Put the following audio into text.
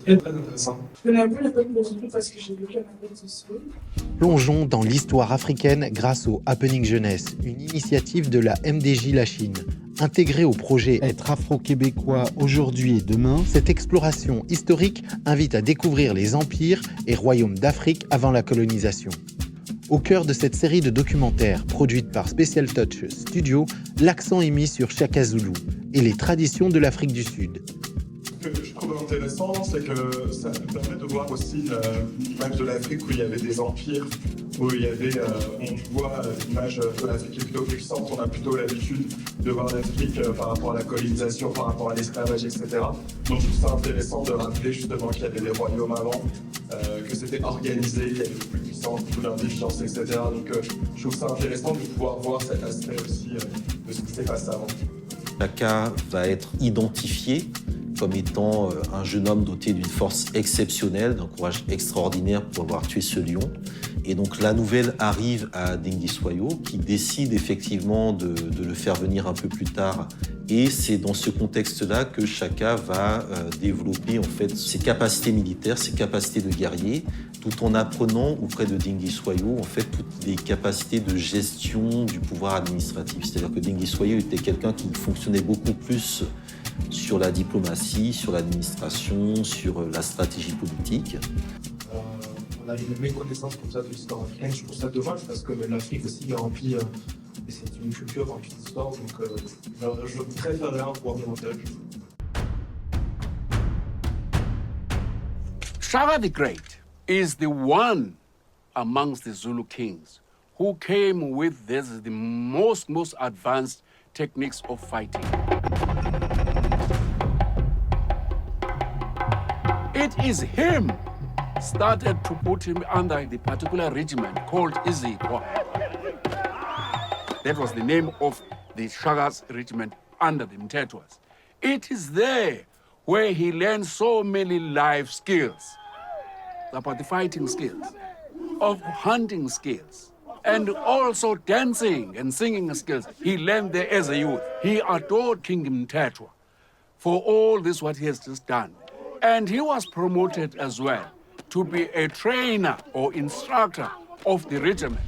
Très intéressant. Je connais un peu les peuples d'Australie parce que j'ai vécu en Amérique du Sud. Plongeons dans l'histoire africaine grâce au Happening Jeunesse, une initiative de la MDJ La Chine. Intégrée au projet Être afro-québécois aujourd'hui et demain, cette exploration historique invite à découvrir les empires et royaumes d'Afrique avant la colonisation. Au cœur de cette série de documentaires produite par Special Touch Studio, l'accent est mis sur Shaka Zulu et les traditions de l'Afrique du Sud. Ce que je trouve intéressant, c'est que ça nous permet de voir aussi l'image de l'Afrique où il y avait des empires, où il y avait, on voit l'image de l'Afrique est plutôt puissante, on a plutôt l'habitude de voir l'Afrique par rapport à la colonisation, par rapport à l'esclavage, etc. Donc je trouve ça intéressant de rappeler justement qu'il y avait des royaumes avant, que c'était organisé, il y avait beaucoup de puissance, beaucoup d'intelligence, etc. Donc je trouve ça intéressant de pouvoir voir cet aspect aussi de ce qui s'est passé avant. Shaka va être identifié comme étant un jeune homme doté d'une force exceptionnelle, d'un courage extraordinaire pour avoir tué ce lion. Et donc la nouvelle arrive à Dingiswayo, qui décide effectivement de le faire venir un peu plus tard. Et c'est dans ce contexte-là que Shaka va développer en fait ses capacités militaires, ses capacités de guerrier, tout en apprenant auprès de Dingiswayo en fait toutes les capacités de gestion du pouvoir administratif. C'est-à-dire que Dingiswayo était quelqu'un qui fonctionnait beaucoup plus sur la diplomatie, sur l'administration, sur la stratégie politique. On a une méconnaissance comme ça de l'histoire africaine. Je trouve ça dommage parce que l'Afrique aussi est remplie, et c'est une culture remplie d'histoire, donc je préférerais en voir davantage. Shaka the Great is the one amongst the Zulu kings who came with the most advanced techniques of fighting. It is him started to put him under the particular regiment called Izikwa. That was the name of the Shaka's regiment under the Mtetwas. It is there where he learned so many life skills about the fighting skills, of hunting skills, and also dancing and singing skills. He learned there as a youth. He adored King Mtetwa for all this what he has just done. And he was promoted as well to be a trainer or instructor of the regiment.